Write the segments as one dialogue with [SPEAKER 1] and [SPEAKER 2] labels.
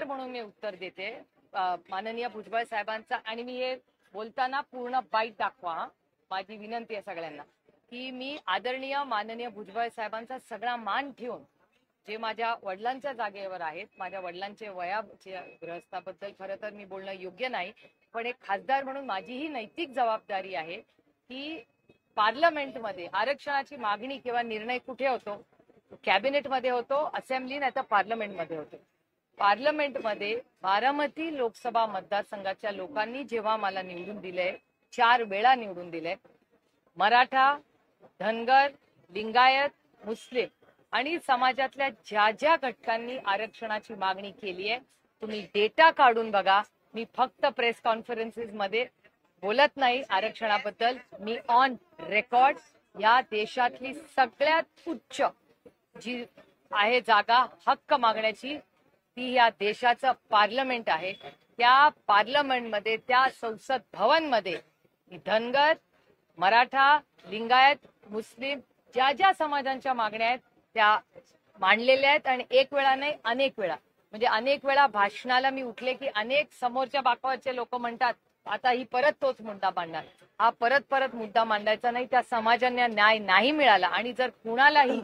[SPEAKER 1] म्हणून मी उत्तर देते माननीय भुजबळ साहेबांचा. आणि मी हे बोलताना पूर्ण बाईट दाखवा. माझी विनंती आहे सगळ्यांना की मी आदरणीय माननीय भुजबळ साहेबांचा सगळा मान ठेवून जे माझ्या वडिलांच्या जागेवर आहेत, माझ्या वडिलांच्या वयाच्या ग्रहस्थाबद्दल खरं तर मी बोलणं योग्य नाही, पण एक खासदार म्हणून माझी ही नैतिक जबाबदारी आहे की पार्लमेंटमध्ये आरक्षणाची मागणी किंवा निर्णय कुठे होतो? कॅबिनेटमध्ये होतो, असेंब्ली नाही तर पार्लमेंटमध्ये होतो. पार्लमेंटमध्ये बारामती लोकसभा मतदारसंघाच्या लोकांनी जेव्हा मला निवडून दिले, 4 वेळा निवडून दिले, मराठा, धनगर, लिंगायत, मुस्लिम आणि समाजातल्या ज्या ज्या घटकांनी आरक्षणाची मागणी केली आहे, तुम्ही डेटा काढून बघा. मी फक्त प्रेस कॉन्फरन्सेस मध्ये बोलत नाही आरक्षणाबद्दल. मी ऑन रेकॉर्ड या देशातली सगळ्यात उच्च जी आहे जागा हक्क मागण्याची, ती या देशाचं पार्लमेंट आहे. त्या पार्लमेंटमध्ये, त्या संसद भवनमध्ये धनगर, मराठा, लिंगायत, मुस्लिम ज्या ज्या समाजांच्या मागण्या आहेत त्या मांडलेल्या आहेत. आणि एक वेळा नाही, अनेक वेळा. म्हणजे अनेक वेळा भाषणाला मी उठले की अनेक समोरच्या बाकावरचे लोक म्हणतात आता ही परत तोच मुद्दा मांडणार. हा परत मुद्दा मांडायचा नाही. त्या समाजांना न्याय नाही मिळाला. आणि जर कुणालाही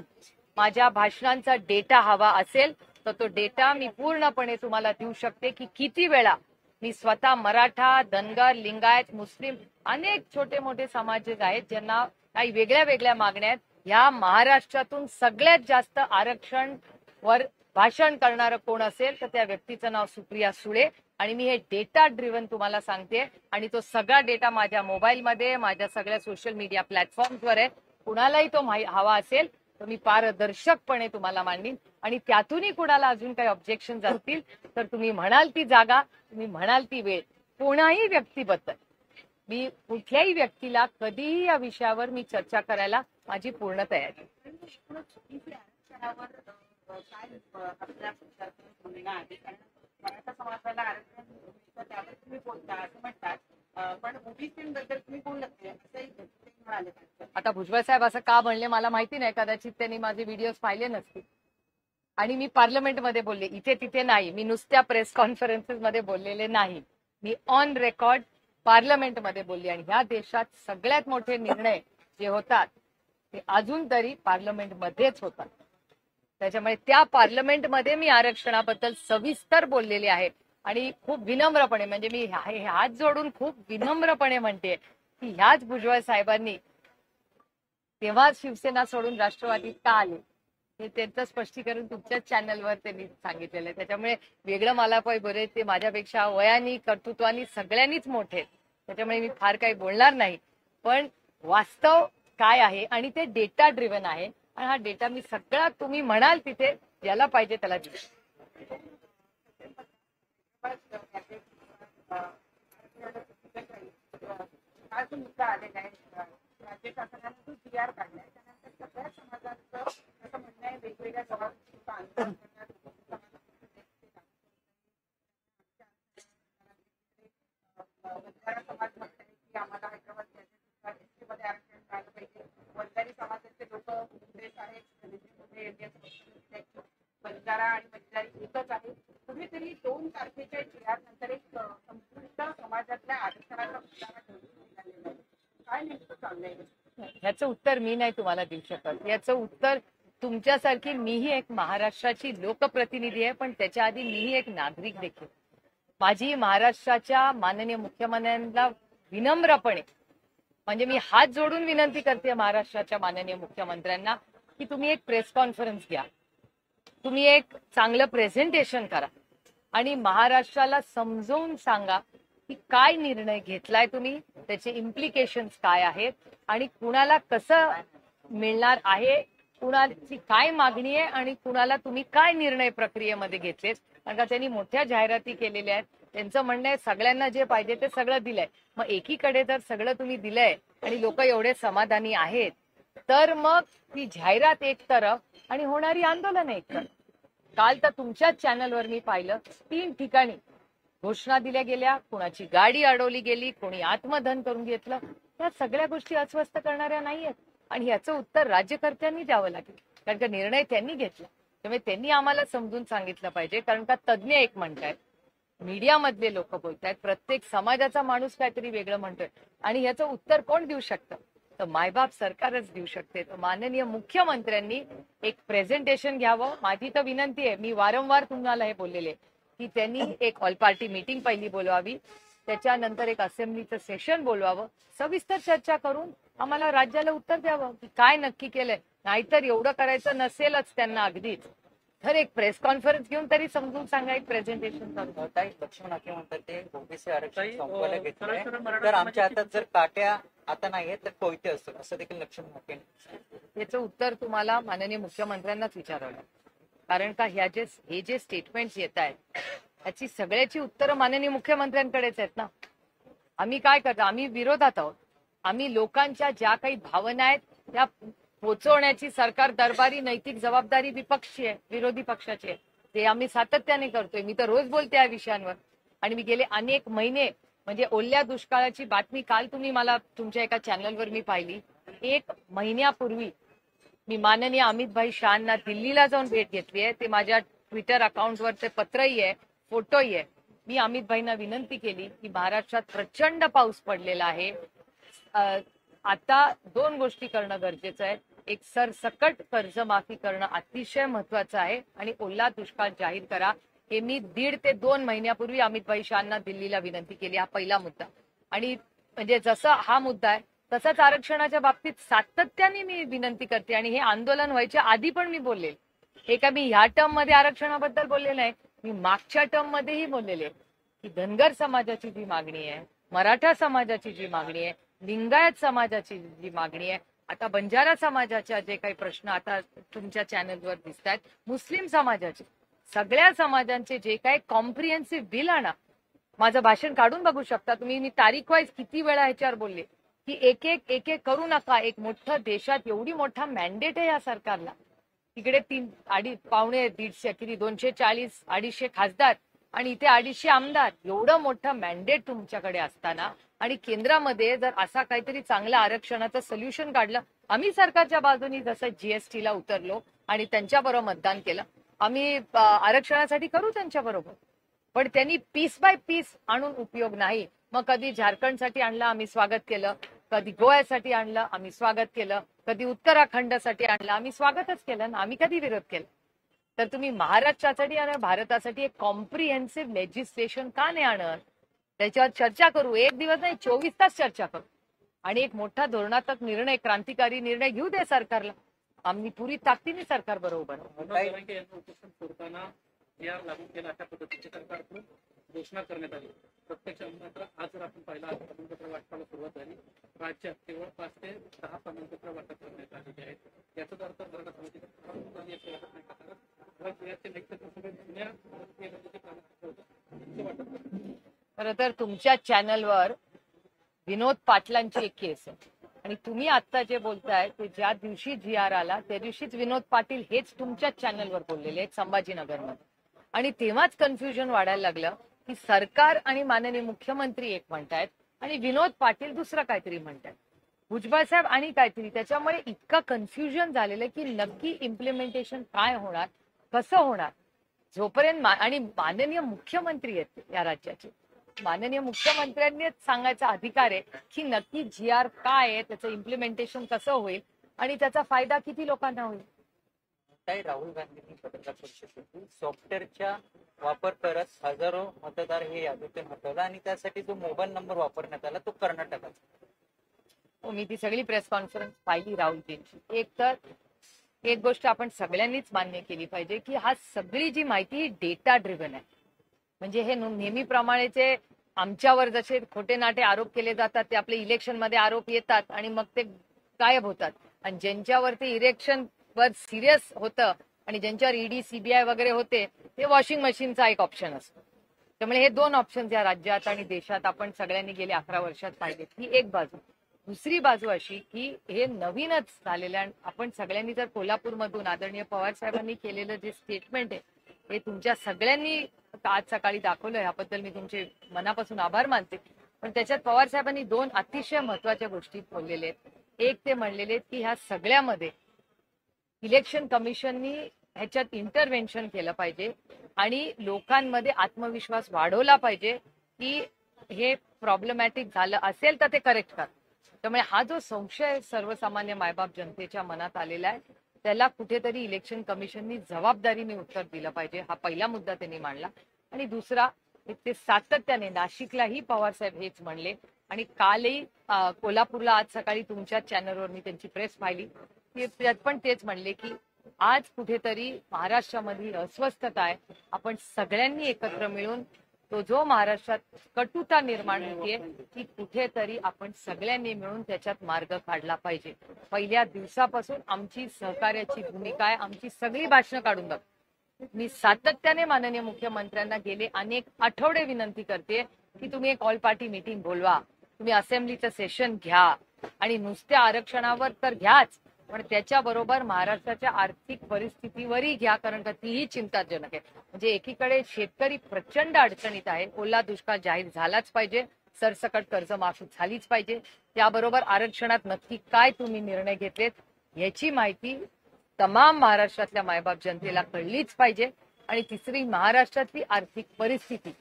[SPEAKER 1] माझ्या भाषणांचा डेटा हवा असेल तर तो डेटा मी पूर्णपणे तुम्हाला देऊ शकते की किती वेळा मी स्वतः मराठा, धनगर, लिंगायत, मुस्लिम अनेक छोटे मोठे समाज आहेत ज्यांना काही वेगळ्या वेगळ्या मागण्या आहेत. या महाराष्ट्रातून सगळ्यात जास्त आरक्षण वर भाषण करणारं कोण असेल तर त्या व्यक्तीचं नाव सुप्रिया सुळे. आणि मी हे डेटा ड्रिव्हन तुम्हाला सांगते. आणि तो सगळा डेटा माझ्या मोबाईलमध्ये, माझ्या सगळ्या सोशल मीडिया प्लॅटफॉर्मवर आहे. कुणालाही तो हवा असेल तर मी पारदर्शकपणे तुम्हाला मांडीन. आणि त्यातूनही कुणाला अजून काही ऑब्जेक्शन असतील तर तुम्ही म्हणाल ती जागा, तुम्ही म्हणाल ती वेळ, कोणाही व्यक्तीबद्दल मी कुठल्याही व्यक्तीला कधीही या विषयावर मी चर्चा करायला माझी पूर्ण तयारी.
[SPEAKER 2] मराठा समाजाला आरक्षण त्यावर तुम्ही बोलता असं म्हणतात, पण ओबीसीबद्दल तुम्ही बोलत नाही असंही म्हणाले.
[SPEAKER 1] आता भुजबळ साहेब असं का म्हणले मला माहिती नाही. कदाचित त्यांनी माझे व्हिडिओज पाहिले नसतील. आणि मी पार्लमेंटमध्ये बोलले, इथे तिथे नाही. मी नुसत्या प्रेस कॉन्फरन्सेस मध्ये बोललेले नाही. मी ऑन रेकॉर्ड पार्लमेंटमध्ये बोलली. आणि ह्या देशात सगळ्यात मोठे निर्णय जे होतात ते अजून तरी पार्लमेंटमध्येच होतात. त्याच्यामुळे त्या पार्लमेंटमध्ये मी आरक्षणाबद्दल सविस्तर बोललेले आहे. आणि खूप विनम्रपणे, म्हणजे मी हात जोडून खूप विनम्रपणे म्हणते की ह्याच भुजबळ साहेबांनी तेव्हा शिवसेना सोडून राष्ट्रवादीत का आले हे त्यांचं स्पष्टीकरण तुमच्याच चॅनलवर त्यांनी सांगितलेलं आहे. त्याच्यामुळे वेगळं मला काही बरे, ते माझ्यापेक्षा वयानी, कर्तृत्वानी सगळ्यांनीच मोठे. त्याच्यामुळे मी फार काही बोलणार नाही. पण वास्तव काय आहे आणि ते डेटा ड्रिव्हन आहे. आणि हा डेटा मी सगळा तुम्ही म्हणाल तिथे ज्याला पाहिजे त्याला देऊ.
[SPEAKER 2] मुद्दा आलेला आहे, राज्य शासनाने जो जी आर काढलाय त्यानंतर सगळ्या समाजांचं असं म्हणणं आहे वेगवेगळ्या जबाबदारीचा अंतर बंजारा समाज म्हणत आहे की आम्हाला हैदराबाद मध्ये आरक्षण मिळालं पाहिजे. वंजारी समाजाचे लोक बंजारा आणि बंजारी एकच आहे. कुठेतरी 2 तारखेच्या जी आर नंतर एक संपूर्ण समाजातल्या आरक्षणाचा काय नेमकं चाललंय?
[SPEAKER 1] ह्याचं उत्तर मी नाही तुम्हाला देऊ शकत. याचं उत्तर तुमच्यासारखी, मीही एक महाराष्ट्राची लोकप्रतिनिधी आहे, पण त्याच्या आधी मीही एक नागरिक देखील. माझी महाराष्ट्राच्या माननीय मुख्यमंत्र्यांना विनम्रपणे, म्हणजे मी हात जोडून विनंती करते महाराष्ट्राच्या माननीय मुख्यमंत्र्यांना की तुम्ही एक प्रेस कॉन्फरन्स घ्या, तुम्ही एक चांगलं प्रेझेंटेशन करा आणि महाराष्ट्राला समजावून सांगा की काय निर्णय घेतलाय तुम्ही, त्याचे इम्प्लिकेशन्स काय आहेत आणि कुणाला कसं मिळणार आहे, कुणाची काय मागणी आहे आणि कुणाला तुम्ही काय निर्णय प्रक्रियेमध्ये घेतलेत. कारण का त्यांनी मोठ्या जाहिराती केलेल्या आहेत. त्यांचं म्हणणं आहे सगळ्यांना जे पाहिजे ते सगळं दिलंय. मग एकीकडे जर सगळं तुम्ही दिलंय आणि लोक एवढे समाधानी आहेत तर मग ती जाहिरात एक तरफ आणि होणारी आंदोलन एक तरफ. काल तर तुमच्याच चॅनलवर मी पाहिलं 3 ठिकाणी घोषणा दिल्या गेल्या, कोणाची गाडी अडवली गेली, कोणी आत्मदहन करून घेतलं. या सगळ्या गोष्टी अस्वस्थ करणाऱ्या नाहीयेत आणि याचं उत्तर राज्यकर्त्यांनी द्यावं लागेल कारण का निर्णय त्यांनी घेतला. त्यामुळे त्यांनी आम्हाला समजून सांगितलं पाहिजे, कारण का तज्ज्ञ एक म्हणतायत, मीडियामधले लोक बोलतायत, प्रत्येक समाजाचा माणूस काहीतरी वेगळं म्हणतोय आणि ह्याचं उत्तर कोण देऊ शकतं? तर मायबाप सरकारच देऊ शकते. तर माननीय मुख्यमंत्र्यांनी एक प्रेझेंटेशन घ्यावं. माझी तर विनंती आहे, मी वारंवार तुम्हाला हे बोललेले, की त्यांनी एक ऑल पार्टी मीटिंग पहिली बोलवावी, त्याच्यानंतर एक असेंब्लीचं सेशन बोलवावं, सविस्तर चर्चा करून आम्हाला राज्याला उत्तर द्यावं की काय नक्की केलंय. नाहीतर एवढं करायचं नसेलच त्यांना अगदीच, तर एक प्रेस कॉन्फरन्स घेऊन तरी समजून सांगा, एक प्रेझेंटेशन करून.
[SPEAKER 3] ताई, लक्ष्मण हाके म्हणतात ते ओबीसी आरक्षण संपवायला घेतलंय, तर आमच्या हातात जर काट्या आता नाहीये तर कोयते असतात, असं देखील लक्ष्मण हाके.
[SPEAKER 1] याचं उत्तर तुम्हाला माननीय मुख्यमंत्र्यांनाच विचारावं लागेल, कारण का हे जे स्टेटमेंट्स येत आहेत याची सगळ्याची उत्तरं माननीय मुख्यमंत्र्यांकडेच आहेत ना. आम्ही काय करतो? आम्ही विरोधात आहोत. आम्ही लोकांच्या ज्या काही भावना आहेत त्या पोचवण्याची सरकार दरबारी नैतिक जबाबदारी विपक्षी आहे, विरोधी पक्षाची आहे. ते आम्ही सातत्याने करतोय. मी तर रोज बोलते या विषयांवर आणि मी गेले अनेक महिने, म्हणजे ओल्या दुष्काळाची बातमी काल तुम्ही मला तुमच्या एका चॅनलवर मी पाहिली. 1 महिन्यापूर्वी मी माननीय अमितभाई शहांना दिल्लीला जाऊन भेट घेतली आहे. ते माझ्या ट्विटर अकाउंटवर ते पत्रही आहे, फोटोही आहे. मी अमितभाईंना विनंती केली की महाराष्ट्रात प्रचंड पाऊस पडलेला आहे, आता 2 गोष्टी करणं गरजेचं आहे. एक, सरसकट कर्जमाफी करणं अतिशय महत्वाचं आहे आणि ओला दुष्काळ जाहीर करा. हे मी 1.5 ते 2 महिन्यापूर्वी अमितभाई शहांना दिल्लीला विनंती केली. हा पहिला मुद्दा. आणि म्हणजे जसा हा मुद्दा आहे तसाच आरक्षणाच्या बाबतीत सातत्याने मी विनंती करते आणि हे आंदोलन व्हायच्या आधी पण मी बोलले. हे का मी ह्या टर्म मध्ये आरक्षणाबद्दल बोलले नाही, मी मागच्या टर्म मध्येही बोललेले की धनगर समाजाची जी मागणी आहे, मराठा समाजाची जी मागणी आहे, लिंगायत समाजाची जी मागणी आहे, आता बंजारा समाजाच्या जे काही प्रश्न आता तुमच्या चॅनलवर दिसत आहेत, मुस्लिम समाजाचे, सगळ्या समाजांचे जे काही कॉम्प्रिहेन्सिव्ह बिल आणा. माझं भाषण काढून बघू शकता तुम्ही. मी तारीख वाईज किती वेळा ह्याच्यावर बोलले की एक एक करू नका. एक मोठं देशात एवढी मोठा मॅन्डेट आहे या सरकारला. तिकडे 150 किती 240 250 खासदार आणि इथे 250 आमदार, एवढं मोठं मॅन्डेट तुमच्याकडे असताना आणि केंद्रामध्ये जर असा काहीतरी चांगलं आरक्षणाचं सोल्युशन काढलं, आम्ही सरकारच्या बाजूनी जसं जीएसटीला उतरलो आणि त्यांच्याबरोबर मतदान केलं, आम्ही आरक्षणासाठी करू त्यांच्याबरोबर. पण त्यांनी पीस बाय पीस आणून उपयोग नाही. मग कधी झारखंडसाठी आणलं, आम्ही स्वागत केलं. कधी गोव्यासाठी आणलं, आम्ही स्वागत केलं. कधी उत्तराखंडसाठी आणलं, आम्ही स्वागतच केलं ना. आम्ही कधी विरोध केला? तर तुम्ही महाराष्ट्रासाठी आणि भारतासाठी एक कॉम्प्रिहेन्सिव्ह लेजिस्लेशन का नाही आणत? त्याच्यावर चर्चा करू. 1 दिवस नाही, 24 तास चर्चा करू आणि एक मोठा धोरणात्मक निर्णय, क्रांतिकारी निर्णय घेऊ दे सरकारला. आम्ही पुरी ताकदीने सरकार बरोबर.
[SPEAKER 4] या लागू केला अशा पद्धतीचे सरकारकडून घोषणा करण्यात आली. प्रत्यक्ष मात्र आज जर आपण पाहिलं, आज प्रमाणपत्र वाटपाला सुरुवात झाली. राज्यात केवळ 5 ते 10 प्रमाणपत्र वाटप करण्यात आलेले आहेत. याचाच अर्थ मराठा समाजाचे
[SPEAKER 1] खरं तर तुमच्या चॅनलवर विनोद पाटलांची एक केस आहे आणि तुम्ही आता जे बोलताय ते ज्या दिवशी GR आला त्या दिवशीच विनोद पाटील हेच तुमच्या चॅनलवर बोललेले आहेत संभाजीनगरमध्ये. आणि तेव्हाच कन्फ्युजन वाढायला लागलं की सरकार आणि माननीय मुख्यमंत्री एक म्हणतायत आणि विनोद पाटील दुसरं काहीतरी म्हणतायत, भुजबळ साहेब आणि काहीतरी. त्याच्यामुळे इतकं कन्फ्युजन झालेलं की नक्की इम्प्लिमेंटेशन काय होणार, कसं होणार. जोपर्यंत आणि माननीय मुख्यमंत्री आहेत या राज्याचे, माननीय मुख्यमंत्र्यांनीच सांगायचा अधिकार आहे की नक्की GR काय आहे, त्याचं इम्प्लिमेंटेशन कसं होईल आणि त्याचा फायदा किती लोकांना होईल.
[SPEAKER 3] ताई, राहुल गांधींनी पत्रकार परिषदेत सॉफ्टवेअरचा वापर करत हजारो मतदार हे यादीतून हटवला आणि त्यासाठी जो मोबाईल नंबर वापरण्यात आला तो कर्नाटकाचा.
[SPEAKER 1] मी ती सगळी प्रेस कॉन्फरन्स पाहिली राहुलजींची. एक गोष्ट आपण सगळ्यांनीच मान्य केली पाहिजे की हा सगळी जी माहिती डेटा ड्रिव्हन आहे. म्हणजे हे नेहमीप्रमाणेचे आमच्यावर जसे खोटे नाटे आरोप केले जातात ते आपले इलेक्शनमध्ये आरोप येतात आणि मग ते गायब होतात. आणि ज्यांच्यावरती इलेक्शन वर सिरियस होतं आणि ज्यांच्यावर ED CBI वगैरे होते ते वॉशिंग मशीनचा एक ऑप्शन असतो. त्यामुळे हे 2 ऑप्शन या राज्यात आणि देशात आपण सगळ्यांनी गेले 11 वर्षात पाहिले. ही एक बाजू. दुसरी बाजू अशी की हे नवीनच झालेलं, आपण सगळ्यांनी जर कोल्हापूरमधून आदरणीय पवार साहेबांनी केलेलं जे स्टेटमेंट आहे हे तुमच्या सगळ्यांनी आज सकाळी दाखवलं, याबद्दल मी तुमचे मनापासून आभार मानते. पण त्याच्यात पवार साहेबांनी 2 अतिशय महत्वाच्या गोष्टी बोललेल्या आहेत. एक, ते म्हणलेले की ह्या सगळ्यामध्ये इलेक्शन कमिशननी ह्याच्यात इंटरव्हेन्शन केलं पाहिजे आणि लोकांमध्ये आत्मविश्वास वाढवला पाहिजे की हे प्रॉब्लेमॅटिक झालं असेल तर ते करेक्ट कर. त्यामुळे हा जो संशय सर्वसामान्य मायबाप जनतेच्या मनात आलेला आहे त्याला कुठेतरी इलेक्शन कमिशननी जबाबदारीने उत्तर दिलं पाहिजे. हा पहिला मुद्दा त्यांनी मांडला. आणि दुसरा, ते सातत्याने नाशिकलाही पवार साहेब हेच म्हणले आणि कालही कोल्हापूरला आज सकाळी तुमच्या चॅनलवर मी त्यांची प्रेस पाहिली, त्यात पण तेच म्हणले की आज कुठेतरी महाराष्ट्रामध्ये अस्वस्थता आहे. आपण सगळ्यांनी एकत्र मिळून तो जो महाराष्ट्रात कटुता निर्माण होतीये ती कुठेतरी आपण सगळ्यांनी मिळून त्याच्यात मार्ग काढला पाहिजे. पहिल्या दिवसापासून आमची सहकार्याची भूमिका आहे. आमची सगळी भाषणं काढून बघ. मी सातत्याने माननीय मुख्यमंत्र्यांना गेले अनेक आठवडे विनंती करते की तुम्ही एक ऑल पार्टी मीटिंग बोलवा, तुम्ही असेंब्लीचं सेशन घ्या आणि नुसत्या आरक्षणावर तर घ्याच, पण त्याच्याबरोबर महाराष्ट्राच्या आर्थिक परिस्थितीवरही घ्या, कारण का तीही चिंताजनक आहे. म्हणजे एकीकडे शेतकरी प्रचंड अडचणीत आहे, ओला दुष्काळ जाहीर झालाच पाहिजे, सरसकट कर्जमाफी झालीच पाहिजे, त्याबरोबर आरक्षणात नक्की काय तुम्ही निर्णय घेतलेत याची माहिती तमाम महाराष्ट्रातल्या मायबाप जनतेला कळलीच पाहिजे. आणि तिसरी, महाराष्ट्रातली आर्थिक परिस्थिती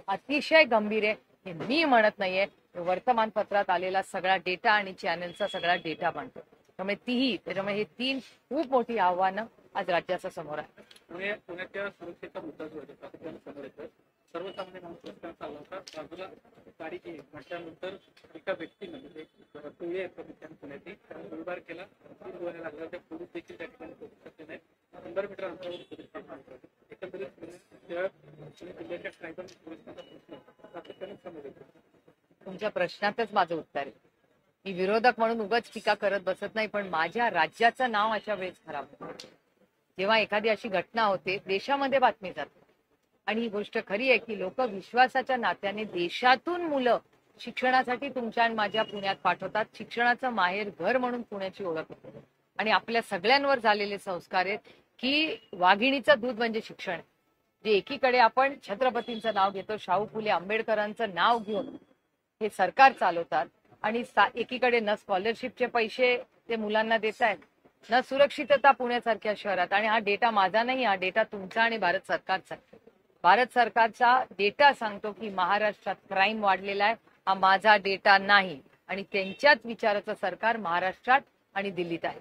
[SPEAKER 1] अतिशय गंभीर आहे. हे मी म्हणत नाहीये, वर्तमानपत्रात आलेला सगळा डेटा आणि चॅनलचा सगळा डेटा बनतो. त्याच्यामुळे हे तीन खूप मोठी आव्हानं आज राज्याच्या समोर आहे.
[SPEAKER 4] पुण्याच्या सुरक्षेचा मुद्दा जो आहे सातत्याने समोर येतो. सर्वसामान्य माणूस रस्त्यावर चालला होता, बाजूला गाडी गेली म्हटल्यानंतर एका व्यक्तीनं म्हणजे टोळी आहे त्याने पुण्याची त्याने गोळीबार केला, 3 गोळ्या लागल्या. त्या पोलीस देखील त्या ठिकाणी पोहोचू शकले नाहीत. 100 मीटर अंतरावर पोलीस काम करतात. एकंदरीत पुणे जिल्ह्याच्या ट्रायबल पोलिसांचा प्रश्न सातत्याने समोर येतो.
[SPEAKER 1] तुमच्या प्रश्नातच माझं उत्तर आहे. मी विरोधक म्हणून उगाच टीका करत बसत नाही, पण माझ्या राज्याचं नाव अशा वेळेस खराब होतं. जेव्हा एखादी अशी घटना होते, देशामध्ये बातमी जाते. आणि ही गोष्ट खरी आहे की लोक विश्वासाच्या नात्याने देशातून मुलं शिक्षणासाठी तुमच्या आणि माझ्या पुण्यात पाठवतात. शिक्षणाचं माहेर घर म्हणून पुण्याची ओळख होते. आणि आपल्या सगळ्यांवर झालेले संस्कार आहेत की वाघिणीचं दूध म्हणजे शिक्षण. जे एकीकडे आपण छत्रपतींचं नाव घेतो, शाहू फुले आंबेडकरांचं नाव घेऊन हे सरकार चालवतात आणि एकीकडे न स्कॉलरशिपचे पैसे ते मुलांना देत आहेत, न सुरक्षितता पुण्यासारख्या शहरात. आणि हा डेटा माझा नाही, हा डेटा तुमचा आणि भारत सरकारचा. भारत सरकारचा डेटा सांगतो की महाराष्ट्रात क्राईम वाढलेला आहे. हा माझा डेटा नाही. आणि त्यांच्याच विचाराचं सरकार महाराष्ट्रात आणि दिल्लीत आहे.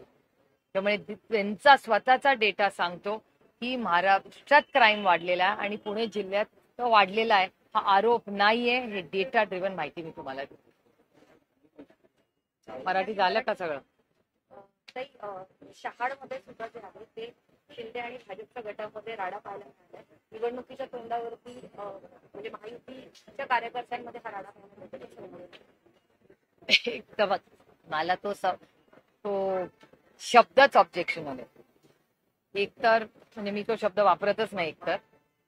[SPEAKER 1] त्यामुळे त्यांचा स्वतःचा डेटा सांगतो की महाराष्ट्रात क्राईम वाढलेला आहे आणि पुणे जिल्ह्यात तो वाढलेला आहे. हा आरोप नाहीये, हे डेटा ड्रिव्हन माहिती मी तुम्हाला देते. मराठी झालं का सगळं?
[SPEAKER 5] शहाडमध्ये सुद्धा जे आहे ते शिंदे आणि भाजपच्या गटामध्ये राडा पाहायला मिळालाय. निवडणुकीच्या तोंडावरती म्हणजे महायुतीच्या कार्यकर्त्यांमध्ये हा राडा पाहायला मिळतो.
[SPEAKER 1] एकदम मला तो शब्दच ऑब्जेक्शनल आहे. एकतर म्हणजे मी तो शब्द वापरतच नाही एकतर.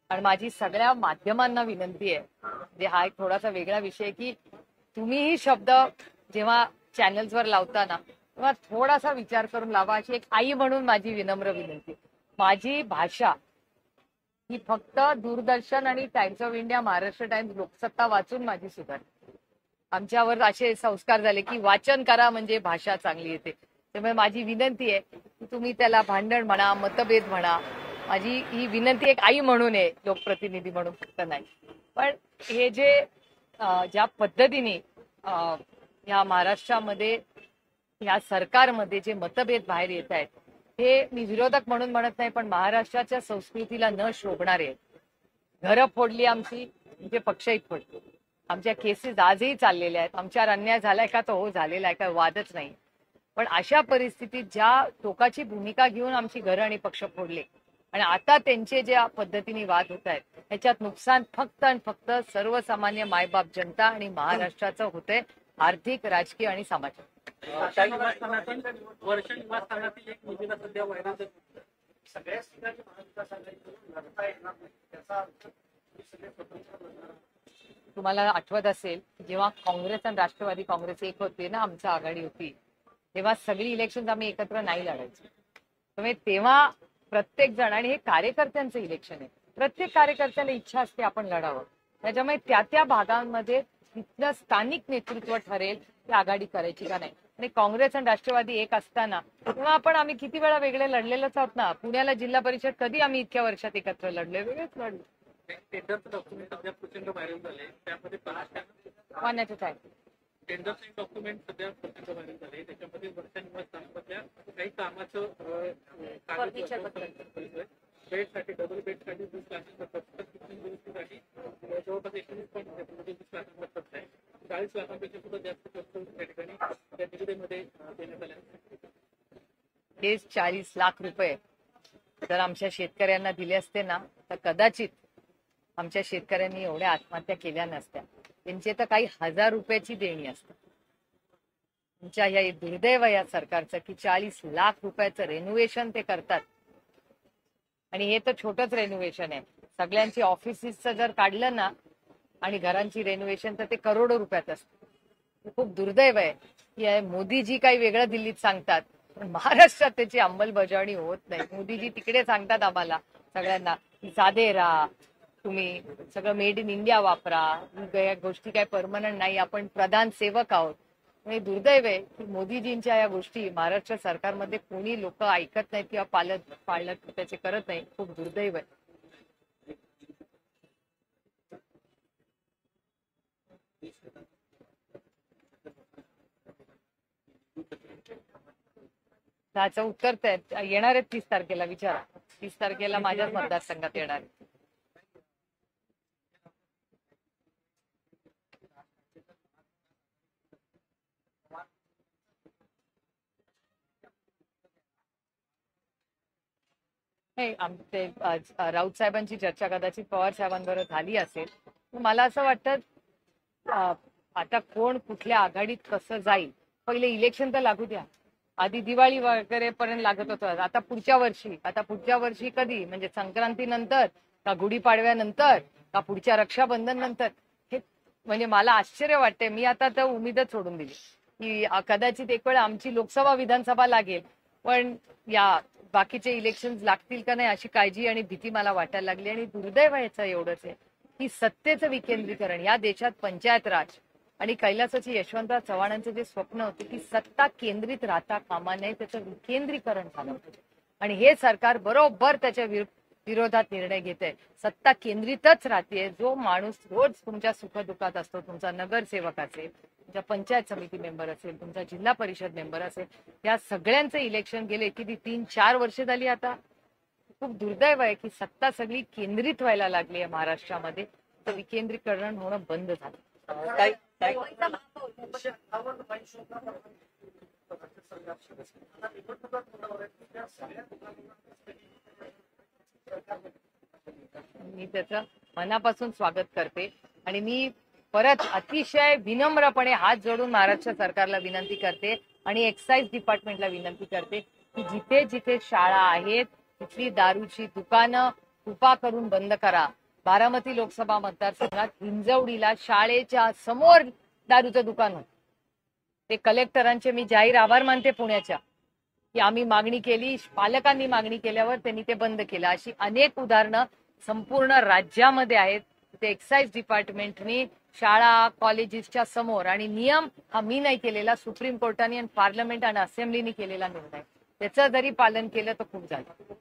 [SPEAKER 1] आणि माझी सगळ्या माध्यमांना विनंती आहे, म्हणजे हा एक थोडासा वेगळा विषय की तुम्हीही शब्द जेव्हा चॅनल्सवर लावताना तेव्हा थोडासा विचार करून लावा, अशी एक आई म्हणून माझी विनम्र विनंती. माझी भाषा ही फक्त दूरदर्शन आणि times of India, Maharashtra times, Loksatta वाचून माझी सुधारली. आमच्यावर असे संस्कार झाले की वाचन करा म्हणजे भाषा चांगली येते. त्यामुळे माझी विनंती आहे की तुम्ही त्याला भांडण म्हणा, मतभेद म्हणा, माझी ही विनंती एक आई म्हणून आहे, लोकप्रतिनिधी म्हणून फक्त नाही. पण हे जे ज्या पद्धतीने या महाराष्ट्रामध्ये या सरकारमध्ये जे मतभेद बाहेर येत आहेत, हे मी विरोधक म्हणून म्हणत नाही, पण महाराष्ट्राच्या संस्कृतीला न शोभणारे आहेत. घरं फोडली आमची म्हणजे पक्षही फोडतो. आमच्या केसेस आजही चाललेल्या आहेत. आमच्यावर अन्याय झालाय का? तो हो झालेला आहे, काय वादच नाही. पण अशा परिस्थितीत ज्या टोकाची भूमिका घेऊन आमची घरं आणि पक्ष फोडले आणि आता त्यांचे ज्या पद्धतीने वाद होत आहेत, ह्याच्यात नुकसान फक्त आणि फक्त सर्वसामान्य मायबाप जनता आणि महाराष्ट्राचं होतंय, आर्थिक, राजकीय आणि सामाजिक.
[SPEAKER 4] वर्षा निवासस्थानातील एक मुलीला सध्या व्हायरल सगळ्याच ठिकाणी महाविकास आघाडीकडून लढता येणार नाही, त्याचा अर्थ सगळे स्वतंत्र लढणार.
[SPEAKER 1] तुम्हाला आठवत असेल जेव्हा काँग्रेस आणि राष्ट्रवादी काँग्रेस एक होते ना, आमची आघाडी होती, तेव्हा सगळी इलेक्शन आम्ही एकत्र नाही लढायचो. त्यामुळे तेव्हा प्रत्येक जण, आणि हे कार्यकर्त्यांचं इलेक्शन आहे, प्रत्येक कार्यकर्त्याला इच्छा असते आपण लढावं. त्याच्यामुळे त्या भागांमध्ये तिथलं स्थानिक नेतृत्व ठरेल की आघाडी करायची का नाही. आणि काँग्रेस आणि राष्ट्रवादी एक असताना तेव्हा आम्ही किती वेळा वेगळे लढलेलोच आहोत ना. पुण्याला जिल्हा परिषद कधी आम्ही इतक्या वर्षात एकत्र लढले, वेगळेच लढलो.
[SPEAKER 4] टेंडरचं डॉक्युमेंट सध्या प्रचंड व्हायरल झाले, त्यामध्ये
[SPEAKER 1] पाण्याचंच आहे.
[SPEAKER 4] टेंडरचं एक डॉक्युमेंट सध्या प्रचंड व्हायरल झाले, त्याच्यामध्ये वर्षानुवर्षांमधल्या काही कामाचं बेडसाठी डबल बेडसाठी 20 लाखांचा खर्च, दुरुस्तीसाठी जवळपास 19.20 लाखांचा खर्च आहे. 40 लाखांपेक्षा सुद्धा जास्त खर्च त्या ठिकाणी त्या निविदेमध्ये देण्यात आले.
[SPEAKER 1] हेच 40 लाख रुपये जर आमच्या शेतकऱ्यांना दिले असते ना, तर कदाचित आमच्या शेतकऱ्यांनी एवढ्या आत्महत्या केल्या नसत्या. त्यांचे तर काही हजार रुपयाची देणी असते. तुमच्या या दुर्दैव या सरकारचं की 40 लाख रुपयाचं रेनोव्हेशन ते करतात. आणि हे तर छोटंच रेनोव्हेशन आहे. सगळ्यांची ऑफिसेसचं जर काढलं ना आणि घरांची रेनोव्हेशन तर ते करोडो रुपयात असतं. खूप दुर्दैव आहे की मोदीजी काही वेगळं दिल्लीत सांगतात, पण महाराष्ट्रात त्याची अंमलबजावणी होत नाही. मोदीजी तिकडे सांगतात आम्हाला सगळ्यांना की साधे राहा, तुम्ही सगळं मेड इन इंडिया वापरा, या गोष्टी काय परमनंट नाही, आपण प्रधान सेवक आहोत. आणि दुर्दैव आहे की मोदीजींच्या या गोष्टी महाराष्ट्र सरकारमध्ये कोणी लोक ऐकत नाहीत किंवा पाळत त्याचे करत नाही. खूप दुर्दैव आहे. त्याचं उत्तर येणार आहे 30 तारखेला. विचारा, 30 तारखेला माझ्याच मतदारसंघात येणार आहे. आमचे राऊत साहेबांची चर्चा कदाचित पवार साहेबांबरोबर झाली असेल. मला असं वाटतं आता कोण कुठल्या आघाडीत कसं जाईल, पहिले इलेक्शन तर लागू द्या. आधी दिवाळी वगैरे पर्यंत लागत होतं. आता पुढच्या वर्षी कधी, म्हणजे संक्रांतीनंतर का गुढीपाडव्यानंतर का पुढच्या रक्षाबंधन नंतर, हे म्हणजे मला आश्चर्य वाटते. मी आता तर उमेदच सोडून दिली की कदाचित एक वेळ आमची लोकसभा विधानसभा लागेल, पण या बाकीचे इलेक्शन लागतील का नाही अशी काळजी आणि भीती मला वाटायला लागली. आणि दुर्दैव याचं एवढंच आहे की सत्तेचं विकेंद्रीकरण या देशात, पंचायत राज आणि कैलासाची यशवंतराव चव्हाणांचे जे स्वप्न होते की सत्ता केंद्रित राहता कामा नये, त्याचं विकेंद्रीकरण झालं. आणि हे सरकार बरोबर त्याच्या विरोधात निर्णय घेत आहे. सत्ता केंद्रितच राहते. जो माणूस रोज तुमच्या सुखदुःखात असतो, तुमचा नगरसेवक असेल, तुमचा पंचायत समिती मेंबर असेल, तुमचा जिल्हा परिषद मेंबर असेल, या सगळ्यांचे इलेक्शन गेले किती 3-4 वर्ष झाली. आता खूप दुर्दैव आहे की सत्ता सगळी केंद्रित व्हायला लागली आहे महाराष्ट्रामध्ये, तर विकेंद्रीकरण होणं बंद झालं. मी त्याचं मनापासून स्वागत करते आणि मी परत अतिशय विनम्रपणे हात जोडून महाराष्ट्र सरकारला विनंती करते आणि एक्साईज डिपार्टमेंटला विनंती करते की जिथे जिथे शाळा आहेत तिथली दारूची दुकानं कृपा करून बंद करा. बारामती लोकसभा मतदारसंघात हिंजवडीला शाळेच्या समोर दारूचं दुकान होतं. ते कलेक्टरांचे मी जाहीर आभार मानते पुण्याच्या की आम्ही मागणी केली, पालकांनी मागणी केल्यावर त्यांनी ते बंद केलं. अशी अनेक उदाहरणं संपूर्ण राज्यामध्ये आहेत. ते एक्साईज डिपार्टमेंटने शाळा कॉलेजेसच्या समोर, आणि नियम हा मी नाही केलेला, सुप्रीम कोर्टाने आणि पार्लमेंट आणि असेंब्लीने केलेला निर्णय, त्याचं जरी पालन केलं तर खूप झालं.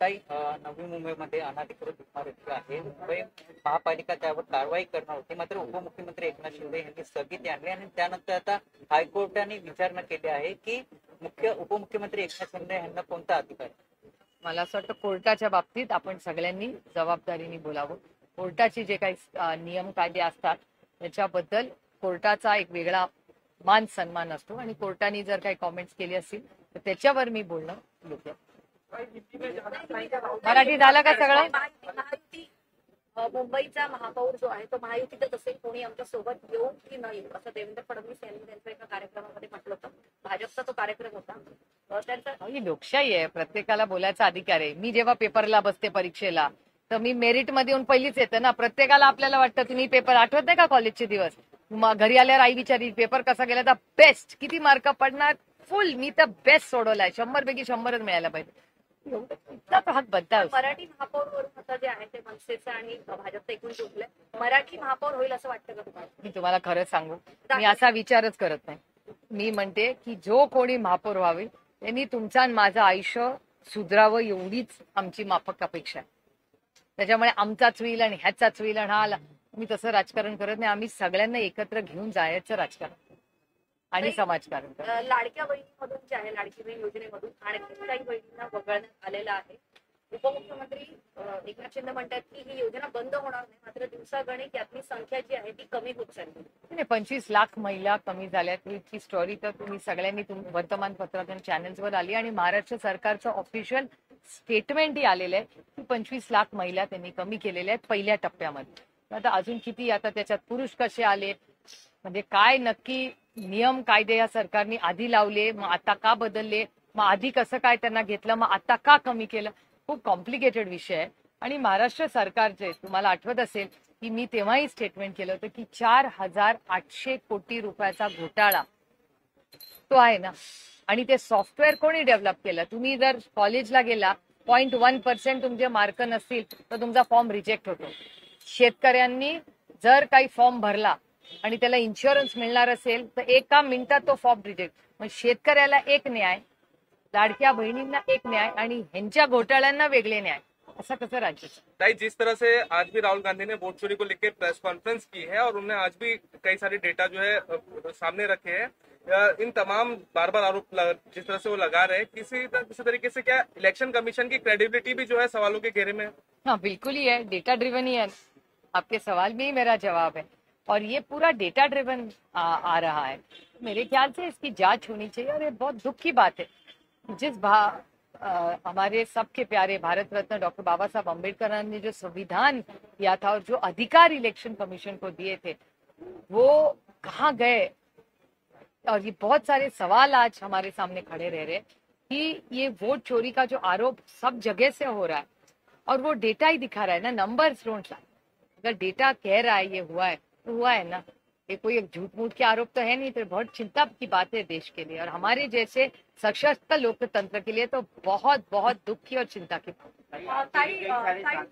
[SPEAKER 3] ताई, नवी मुंबईमध्ये अनधिकृत इमारती आहे. मुंबई महापालिका त्यावर कारवाई करणार होती, मात्र उपमुख्यमंत्री एकनाथ शिंदे यांनी स्थगिती आणली आणि त्यानंतर आता हायकोर्टाने विचारणा केली आहे की उपमुख्यमंत्री एकनाथ शिंदे यांना कोणता अधिकार.
[SPEAKER 1] मला असं वाटतं कोर्टाच्या बाबतीत आपण सगळ्यांनी जबाबदारीने बोलावं. कोर्टाचे जे काही नियम कायदे असतात त्याच्याबद्दल कोर्टाचा एक वेगळा मान सन्मान असतो आणि कोर्टाने जर काही कॉमेंट्स केली असतील तर त्याच्यावर मी बोलणं योग्य. मराठी झालं का सगळं?
[SPEAKER 5] महायुती मुंबईचा महापौर जो आहे तो महायुतीतच असेल, कोणी आमच्या सोबत येऊ की न येऊ असं देवेंद्र फडणवीस यांनी त्यांच्या एका कार्यक्रमामध्ये म्हटलं होतं. भाजपचा तो कार्यक्रम होता.
[SPEAKER 1] ही लोकशाही आहे, प्रत्येकाला बोलायचा अधिकार आहे. मी जेव्हा पेपरला बसते परीक्षेला तर मी मेरिट मध्ये येऊन पहिलीच येते ना. प्रत्येकाला आपल्याला वाटतं तुम्ही पेपर आठवत नाही का कॉलेजचे दिवस, घरी आल्यावर आई विचारी पेपर कसा गेला तर बेस्ट, किती मार्क पडणार, फुल, मी तर बेस्ट सोडवलाय, 100 पैकी 100च मिळायला पाहिजे.
[SPEAKER 5] मराठी महापौर वरून आता जे आहे ते मनसेचं आणि भाजपचं एकूण जुळलंय. मराठी महापौर होईल असं वाटतं का तुम्हाला?
[SPEAKER 1] मी तुम्हाला खरं सांगू, मी असा विचारच करत नाही. मी म्हणते की जो कोणी महापौर व्हावे त्यांनी तुमचं आणि माझं आयुष्य सुधरावं एवढीच आमची माफक अपेक्षा आहे. त्याच्यामुळे आमचाच होईल आणि ह्याचाच होईल आणि हा मी तसं राजकारण करत नाही. आम्ही सगळ्यांना एकत्र घेऊन जायचं राजकारण आणि समाजकारण करतो.
[SPEAKER 5] लाडक्या बहिणीमधून जे आहे लाडकी बहीण योजनेमधून आणखी काही बहिणींना वगळण्यात आलेलं आहे. उपमुख्यमंत्री एकनाथ शिंदे म्हणतात की ही योजना बंद होणार नाही, मात्र दिवसागणिक यातली संख्या जी आहे ती कमी होत चालली.
[SPEAKER 1] 25 लाख महिला कमी झाल्यात ही स्टोरी तर तुम्ही सगळ्यांनी वर्तमानपत्रात आणि चॅनल्सवर आली आणि महाराष्ट्र सरकारचं ऑफिशियल स्टेटमेंटही आलेलं आहे की 25 लाख महिला त्यांनी कमी केलेल्या आहेत पहिल्या टप्प्यामध्ये. आता अजून किती, आता त्याच्यात पुरुष कसे आले, म्हणजे काय नक्की नियम कायदे या सरकारने आधी लावले, मग आता का बदलले, मग आधी कसं काय त्यांना घेतलं, मग आता का कमी केलं, खूप कॉम्प्लिकेटेड विषय आहे. आणि महाराष्ट्र सरकारचे तुम्हाला आठवत असेल की मी तेव्हाही स्टेटमेंट केलं होतं की 4,800 कोटी रुपयाचा घोटाळा तो आहे ना. आणि ते सॉफ्टवेअर कोणी डेव्हलप केलं? तुम्ही जर कॉलेजला गेला 0.1% तुमचे मार्क नसतील तर तुमचा फॉर्म रिजेक्ट होतो. शेतकऱ्यांनी जर काही फॉर्म भरला आणि त्याला इन्शुरन्स मिळणार असेल तर 1 मिनिटात तो फॉर्म रिजेक्ट. मग शेतकऱ्याला एक न्याय, लाडक्या बहिणींना एक न्याय आणि ह्यांच्या घोटाळ्यांना वेगळे न्याय, ऐसा कसं राज्य?
[SPEAKER 6] भाई, जिस तरह से आज भी राहुल गांधी ने वोट चोरी को लेकर प्रेस कॉन्फ्रेंस की है और उन्होंने आज भी कई सारे डेटा जो है सामने रखे हैं, इन तमाम बार बार आरोप जिस तरह से वो लगा रहे हैं, किसी तरीके से क्या इलेक्शन कमीशन की क्रेडिबिलिटी भी जो है सवालों के घेरे में है?
[SPEAKER 1] हाँ बिल्कुल ही है, डेटा ड्रिवन ही है. आपके सवाल में ही मेरा जवाब है और ये पूरा डेटा ड्रिवन आ रहा है. मेरे ख्याल से इसकी जांच होनी चाहिए और ये बहुत दुख की बात है. जिस हमारे सबके प्यारे भारत रत्न डॉक्टर बाबा साहब अम्बेडकर ने जो संविधान दिया था और जो अधिकार इलेक्शन कमीशन को दिए थे वो कहाँ गए? और ये बहुत सारे सवाल आज हमारे सामने खड़े रह रहे कि ये वोट चोरी का जो आरोप सब जगह से हो रहा है और वो डेटा ही दिखा रहा है ना, नंबर्स डोंट लाई. अगर डेटा कह रहा है ये हुआ है तो हुआ है ना. ये कोई एक झूठ मूठ के आरोप तो है नहीं. तो बहुत चिंता की बात है देश के लिए और हमारे जैसे सशक्त लोकतंत्र के लिए तो बहुत बहुत दुख की और चिंता की बात है.